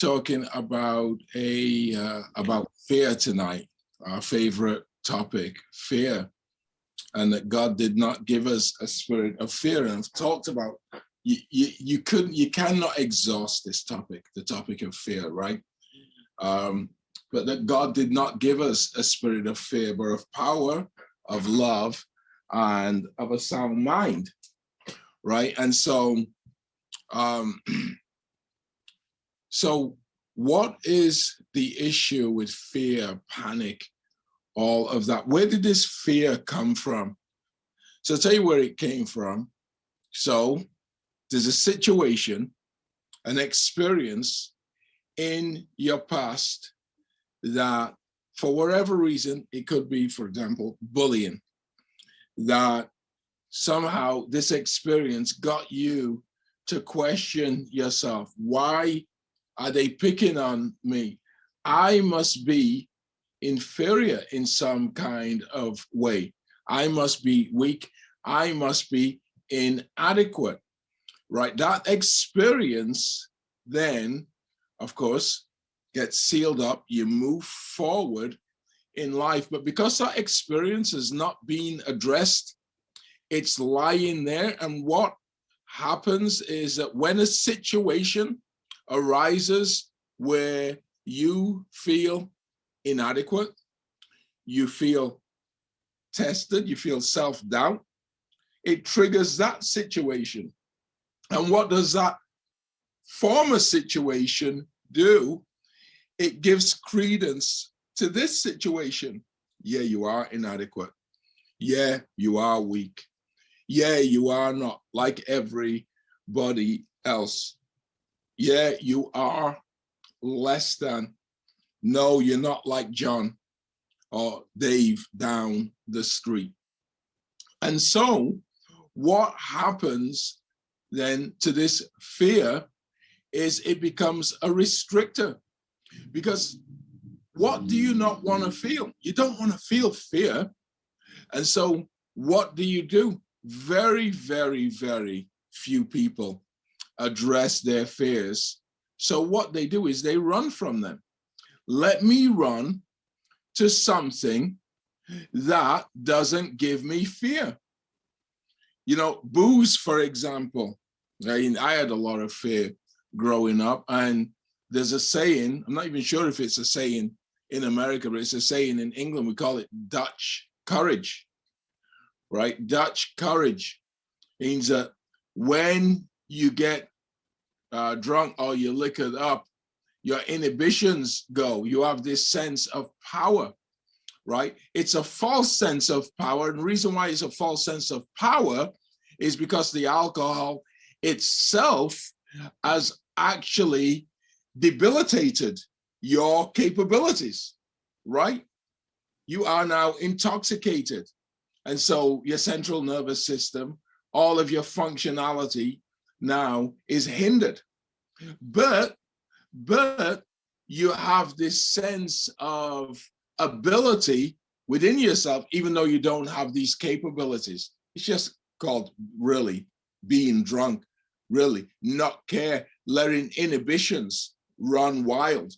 talking about about fear tonight, our favorite topic, fear, and that God did not give us a spirit of fear. And I've talked about you cannot exhaust this topic, the topic of fear, right? But that God did not give us a spirit of fear, but of power, of love, and of a sound mind, right? And so, so what is the issue with fear, panic, all of that? Where did this fear come from? So I'll tell you where it came from. So there's a situation, an experience in your past that for whatever reason, it could be, for example, bullying, that somehow this experience got you to question yourself. Why are they picking on me? I must be inferior in some kind of way. I must be weak. I must be inadequate, right? That experience then, of course, gets sealed up. You move forward in life, but because that experience has not been addressed, it's lying there. And what happens is that when a situation arises where you feel inadequate, you feel tested, you feel self-doubt, it triggers that situation. And what does that former situation do? It gives credence to this situation. Yeah, you are inadequate. Yeah, you are weak. Yeah, you are not like everybody else. Yeah, you are less than. No, you're not like John or Dave down the street. And so what happens then to this fear is it becomes a restrictor. Because what do you not want to feel? You don't want to feel fear. And so what do? Very, very, very few people address their fears. So what they do is they run from them. Let me run to something that doesn't give me fear. You know, booze, for example. I had a lot of fear growing up, and there's a saying, I'm not even sure if it's a saying in America, but it's a saying in England, we call it Dutch courage, right? Dutch courage means that when you get drunk or you liquored up, your inhibitions go. You have this sense of power, right? It's a false sense of power. And the reason why it's a false sense of power is because the alcohol itself has actually debilitated your capabilities, right? You are now intoxicated. And so your central nervous system, all of your functionality now is hindered. But you have this sense of ability within yourself, even though you don't have these capabilities. It's just called really being drunk, really not care, letting inhibitions run wild,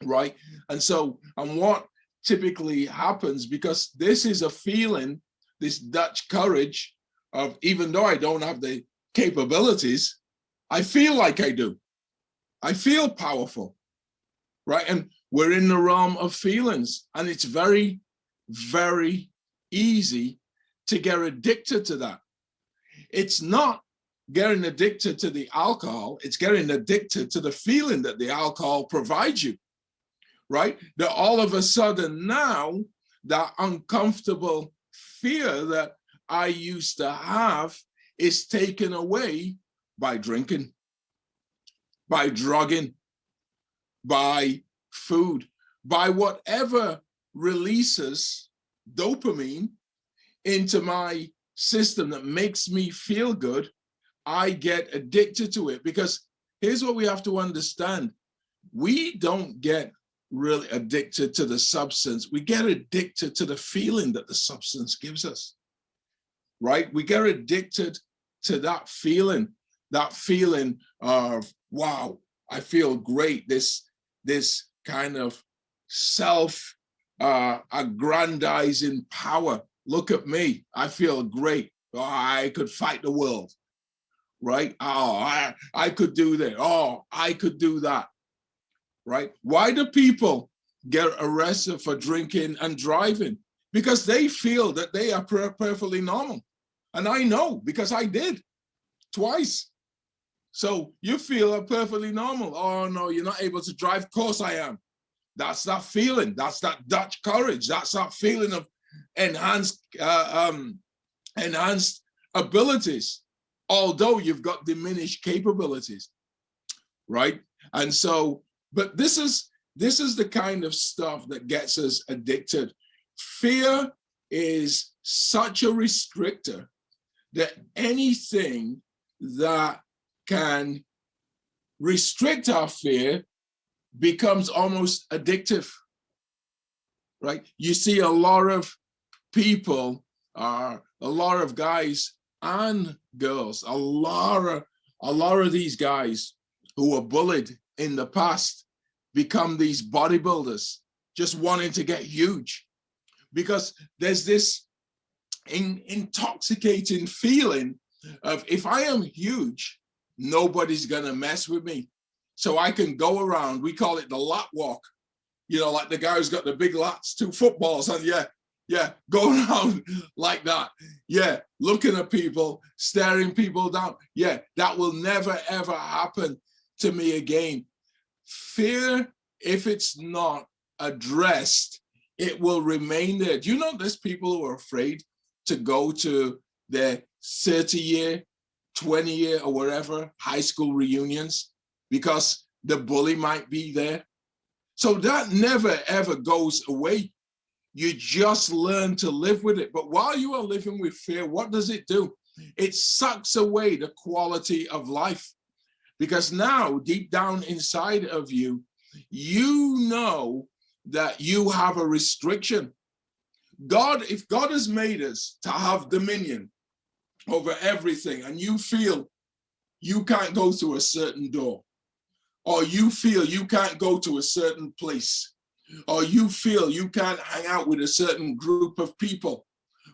right? And so, and what typically happens, because this is a feeling, this Dutch courage of, even though I don't have the capabilities, I feel like I do. I feel powerful, right? And we're in the realm of feelings, and it's very, very easy to get addicted to that. It's not getting addicted to the alcohol, it's getting addicted to the feeling that the alcohol provides you, right? That all of a sudden now, that uncomfortable fear that I used to have is taken away by drinking, by drugging, by food, by whatever releases dopamine into my system that makes me feel good. I get addicted to it, because here's what we have to understand. We don't get really addicted to the substance. We get addicted to the feeling that the substance gives us, right? We get addicted to that feeling of, wow, I feel great. This kind of self aggrandizing power. Look at me. I feel great. Oh, I could fight the world, right? Oh, I could do that. Oh, I could do that, right? Why do people get arrested for drinking and driving? Because they feel that they are perfectly normal. And I know because I did twice. So you feel perfectly normal. Oh, no, you're not able to drive. Of course I am. That's that feeling. That's that Dutch courage. That's that feeling of enhanced abilities, although you've got diminished capabilities, right? And so, but this is the kind of stuff that gets us addicted. Fear is such a restrictor that anything that can restrict our fear becomes almost addictive, right? You see a lot of people, a lot of guys and girls, a lot of these guys who were bullied in the past become these bodybuilders, just wanting to get huge, because there's this intoxicating feeling of, if I am huge, nobody's gonna mess with me. So I can go around, we call it the lat walk, you know, like the guy who's got the big lats, 2 footballs, and go around like that. Yeah, looking at people, staring people down. Yeah, that will never, ever happen to me again. Fear, if it's not addressed, it will remain there. Do you know there's people who are afraid to go to their 30-year, 20-year, or whatever high school reunions because the bully might be there? So that never, ever goes away. You just learn to live with it. But while you are living with fear, what does it do? It sucks away the quality of life. Because now, deep down inside of you, you know that you have a restriction. If God has made us to have dominion over everything, and you feel you can't go through a certain door, or you feel you can't go to a certain place, or you feel you can't hang out with a certain group of people,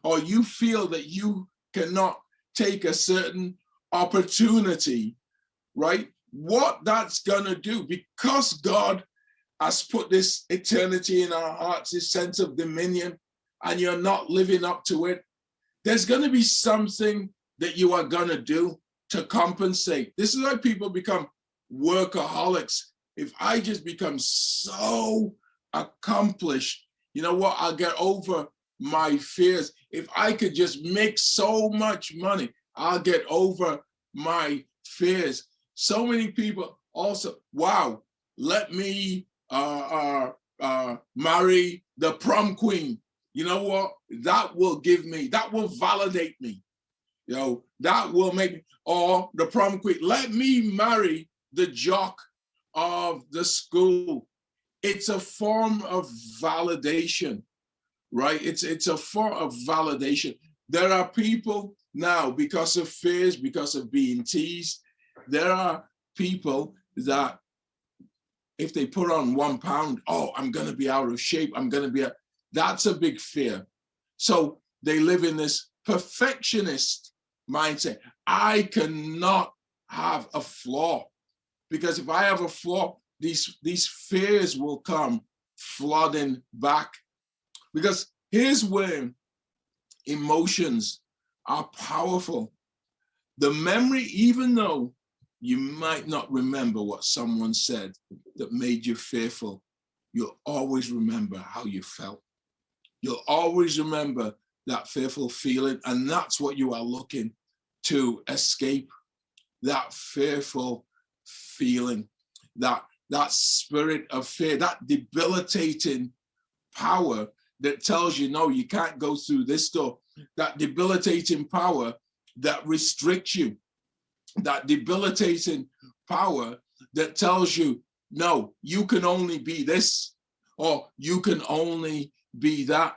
or you feel that you cannot take a certain opportunity, right? What that's gonna do, because God has put this eternity in our hearts, this sense of dominion, and you're not living up to it, there's gonna be something that you are gonna do to compensate. This is why people become workaholics. If I just become so accomplished, you know what, I'll get over my fears. If I could just make so much money, I'll get over my fears. So many people also, wow, let me marry the prom queen. You know what, that will validate me. You know, that will make me, or the prom queen, let me marry the jock of the school. It's a form of validation, right? It's a form of validation. There are people now, because of fears, because of being teased, there are people that if they put on 1 pound, oh, I'm gonna be out of shape, that's a big fear. So they live in this perfectionist mindset. I cannot have a flaw, because if I have a flaw, these fears will come flooding back. Because here's where emotions are powerful. The memory, even though you might not remember what someone said that made you fearful, you'll always remember how you felt. You'll always remember that fearful feeling, and that's what you are looking to escape, that fearful feeling, that spirit of fear, that debilitating power that tells you, no, you can't go through this door, that debilitating power that restricts you, that debilitating power that tells you, no, you can only be this, or you can only be that.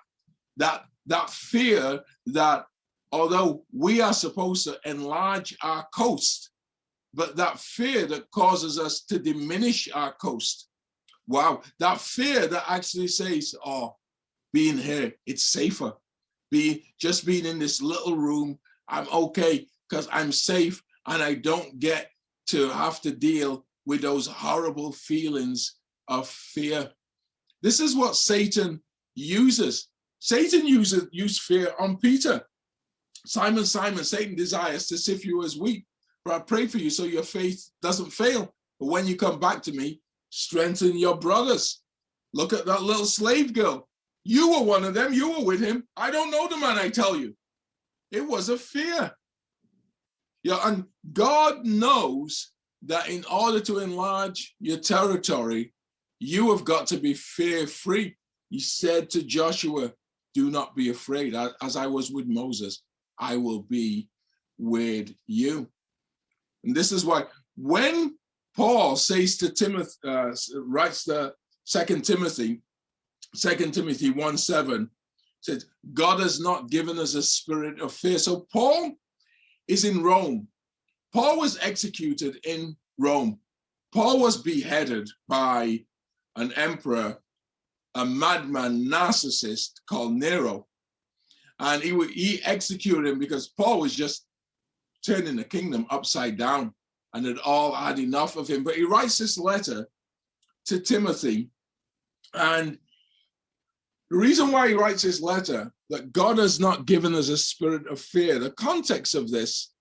That fear that, although we are supposed to enlarge our coast, but that fear that causes us to diminish our coast. Wow, that fear that actually says, oh, being here, it's safer. Just being in this little room, I'm okay because I'm safe and I don't get to have to deal with those horrible feelings of fear. This is what Satan uses. Satan used fear on Peter. Simon, Simon, Satan desires to sift you as wheat, but I pray for you so your faith doesn't fail. But when you come back to me, strengthen your brothers. Look at that little slave girl. You were one of them. You were with him. I don't know the man, I tell you. It was a fear. Yeah, and God knows that in order to enlarge your territory, you have got to be fear-free. He said to Joshua, do not be afraid. As I was with Moses, I will be with you. And this is why when Paul says to Timothy, writes the 2 Timothy 1:7, says, God has not given us a spirit of fear. So Paul is in Rome. Paul was executed in Rome. Paul was beheaded by an emperor, a madman narcissist called Nero. And he executed him because Paul was just turning the kingdom upside down and had all had enough of him. But he writes this letter to Timothy. And the reason why he writes this letter, that God has not given us a spirit of fear, the context of this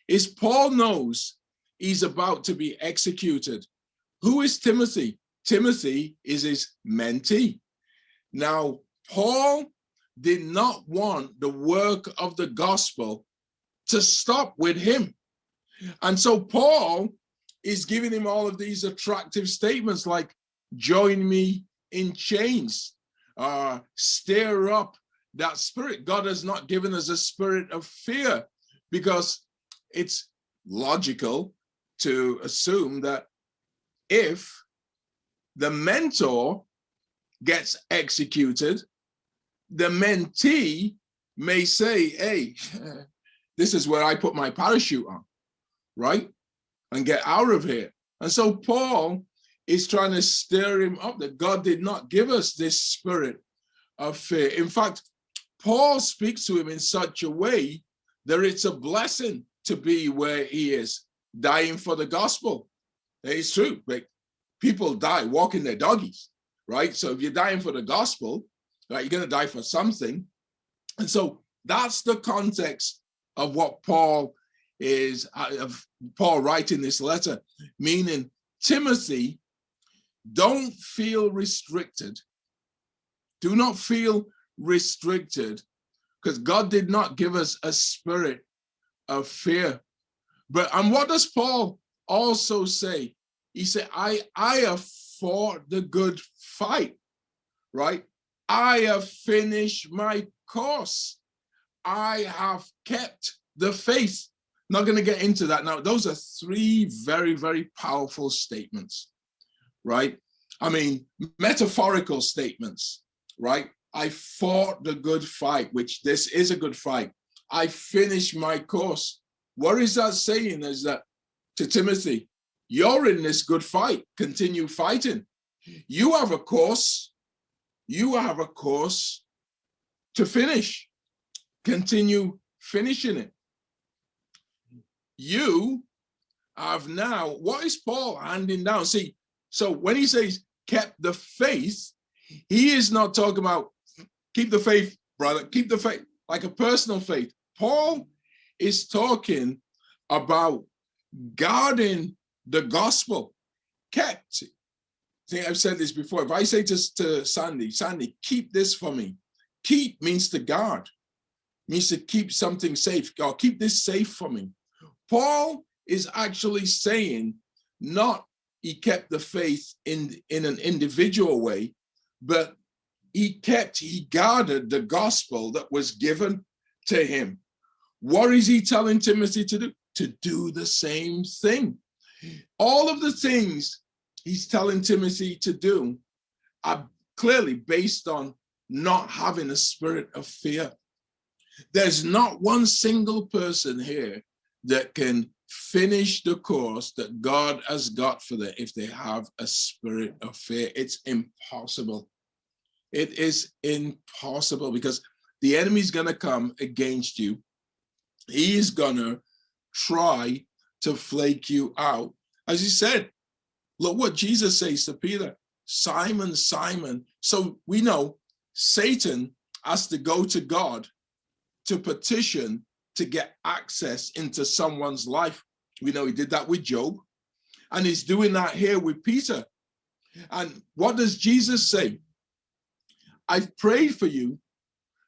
is Paul knows he's about to be executed. Who is Timothy? Timothy is his mentee. Now, Paul did not want the work of the gospel to stop with him. And so Paul is giving him all of these attractive statements like, join me in chains, stir up that spirit. God has not given us a spirit of fear, because it's logical to assume that if the mentor gets executed, the mentee may say, hey, this is where I put my parachute on, right? And get out of here. And so Paul is trying to stir him up that God did not give us this spirit of fear. In fact, Paul speaks to him in such a way that it's a blessing to be where he is, dying for the gospel. It's true, but people die walking their doggies, right? So if you're dying for the gospel, right, you're going to die for something. And so that's the context of what Paul is, of Paul writing this letter, meaning, Timothy, don't feel restricted. Do not feel restricted, because God did not give us a spirit of fear. And what does Paul also say? He said, I have fought the good fight, right? I have finished my course. I have kept the faith. Not going to get into that now. Those are three very, very powerful statements, right? I mean, metaphorical statements, right? I fought the good fight, which this is a good fight. I finished my course. What is that saying? Is that to Timothy, you're in this good fight, continue fighting. You have a course. You have a course to finish. Continue finishing it. You have now, what is Paul handing down? See, so when he says kept the faith, he is not talking about keep the faith, brother, keep the faith, like a personal faith. Paul is talking about guarding the gospel. Kept. See, I've said this before. If I say to Sandy, keep this for me. Keep means to guard, means to keep something safe. God, keep this safe for me. Paul is actually saying, not he kept the faith in an individual way, but he guarded the gospel that was given to him. What is he telling Timothy to do? To do the same thing. All of the things he's telling Timothy to do are clearly based on not having a spirit of fear. There's not one single person here that can finish the course that God has got for them if they have a spirit of fear. It's impossible. It is impossible because the enemy is going to come against you. He is going to try to flake you out. As he said, look what Jesus says to Peter, Simon, Simon. So we know Satan has to go to God to petition to get access into someone's life. We know he did that with Job, and he's doing that here with Peter. And what does Jesus say? I've prayed for you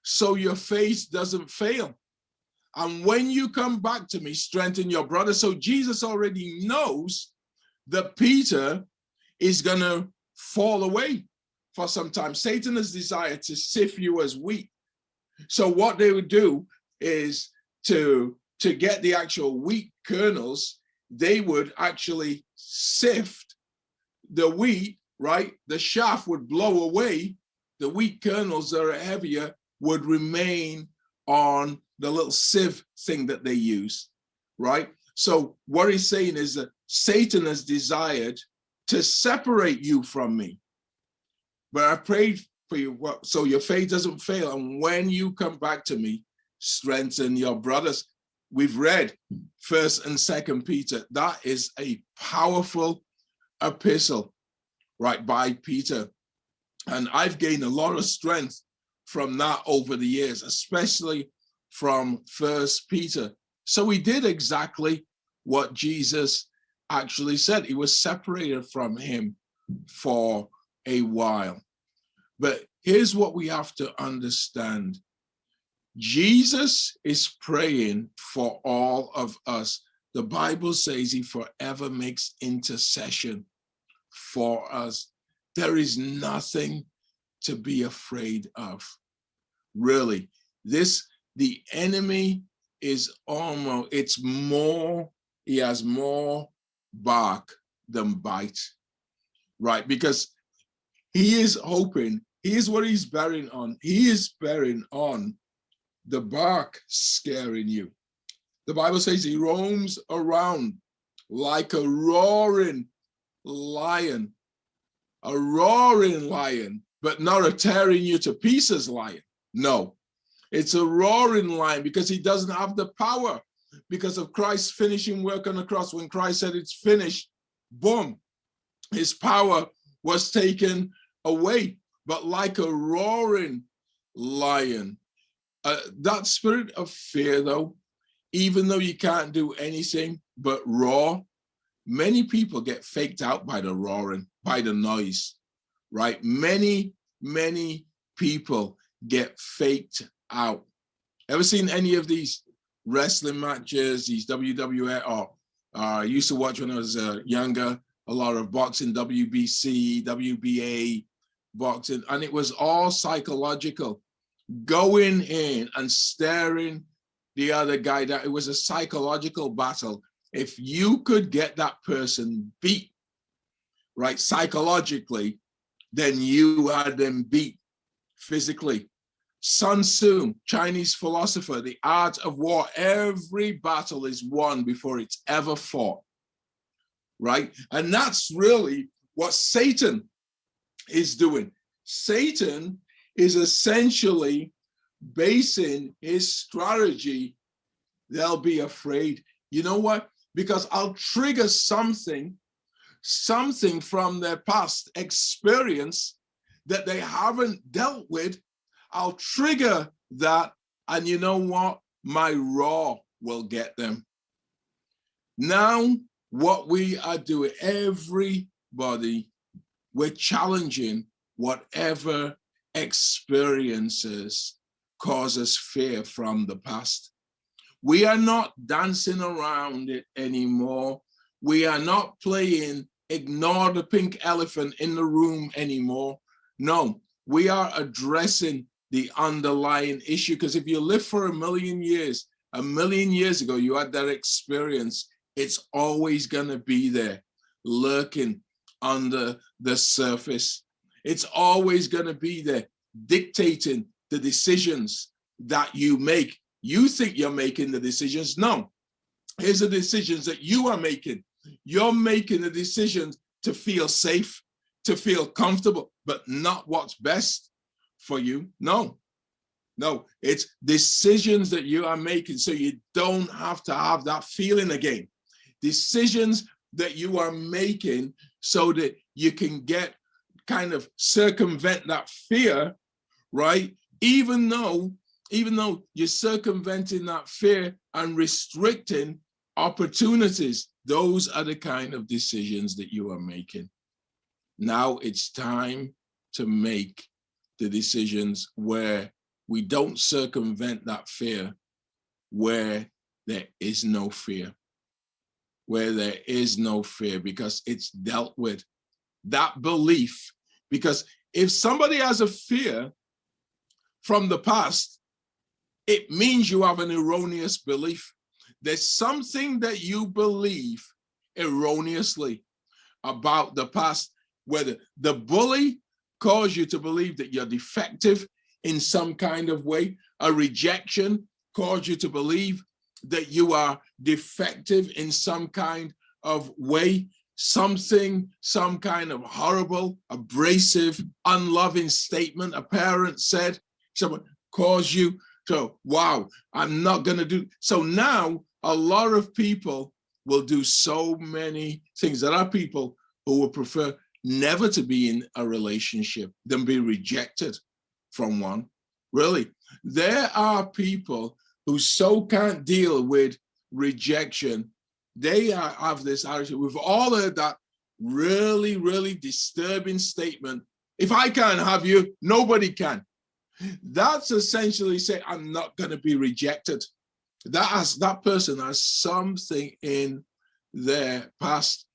so your faith doesn't fail. And when you come back to me, strengthen your brother. So Jesus already knows that Peter is going to fall away for some time. Satan has desired to sift you as wheat. So what they would do is to get the actual wheat kernels, they would actually sift the wheat, right? The chaff would blow away. The wheat kernels that are heavier would remain on the little sieve thing that they use, right? So what he's saying is that Satan has desired to separate you from me. But I prayed for you so your faith doesn't fail. And when you come back to me, strengthen your brothers. We've read 1st and 2nd Peter. That is a powerful epistle, right, by Peter. And I've gained a lot of strength from that over the years, especially from 1st Peter. So he did exactly what Jesus actually said. He was separated from him for a while. But here's what we have to understand. Jesus is praying for all of us. The Bible says he forever makes intercession for us. There is nothing to be afraid of. Really, the enemy is he has more bark than bite, right? Because he is hoping, here's what he's bearing on. He is bearing on the bark scaring you. The Bible says he roams around like a roaring lion, but not a tearing you to pieces lion. No, it's a roaring lion because he doesn't have the power because of Christ's finishing work on the cross. When Christ said it's finished, boom, his power was taken away. But like a roaring lion, that spirit of fear, though, even though you can't do anything but roar, many people get faked out by the roaring, by the noise, right? Many people get faked out. Ever seen any of these wrestling matches, these WWE, or I used to watch when I was younger, a lot of boxing, WBC, WBA boxing, and it was all psychological. Going in and staring the other guy down, it was a psychological battle. If you could get that person beat, right, psychologically, then you had them beat physically. Sun Tzu, Chinese philosopher, the art of war, every battle is won before it's ever fought, right? And that's really what Satan is doing. Satan is essentially basing his strategy, they'll be afraid. You know what? Because I'll trigger something from their past experience that they haven't dealt with. I'll trigger that, and you know what? My roar will get them. Now, what we are doing, everybody, we're challenging whatever experiences cause us fear from the past. We are not dancing around it anymore. We are not playing ignore the pink elephant in the room anymore. No, we are addressing the underlying issue, because if you live for a million years ago, you had that experience, it's always going to be there, lurking under the surface. It's always going to be there, dictating the decisions that you make. You think you're making the decisions. No, Here's the decisions that you are making. You're making the decisions to feel safe, to feel comfortable, but not what's best for you. No, it's decisions that you are making so you don't have to have that feeling again. Decisions that you are making so that you can get kind of circumvent that fear, right? Even though you're circumventing that fear and restricting opportunities, those are the kind of decisions that you are making. Now it's time to make the decisions where we don't circumvent that fear, where there is no fear, because it's dealt with. That belief, because if somebody has a fear from the past, it means you have an erroneous belief. There's something that you believe erroneously about the past, whether the bully caused you to believe that you're defective in some kind of way, a rejection caused you to believe that you are defective in some kind of way, some kind of horrible, abrasive, unloving statement a parent said, someone caused you to, wow, I'm not going to do. So now a lot of people will do so many things. There are people who would prefer never to be in a relationship than be rejected from one. Really, there are people who so can't deal with rejection. They have this attitude. We've all heard that really, really disturbing statement. If I can't have you, nobody can. That's essentially saying, I'm not going to be rejected. That person has something in their past,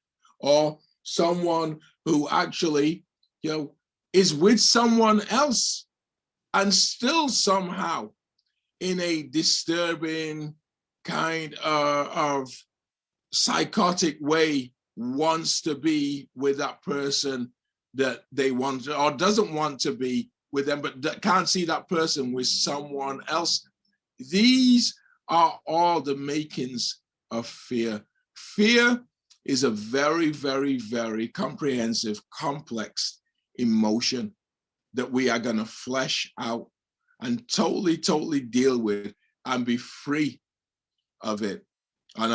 or someone who actually, is with someone else and still somehow in a disturbing kind of psychotic way wants to be with that person that they want, or doesn't want to be with them, but can't see that person with someone else. These are all the makings of fear. Fear is a very, very, very comprehensive, complex emotion that we are going to flesh out and totally deal with and be free of it. And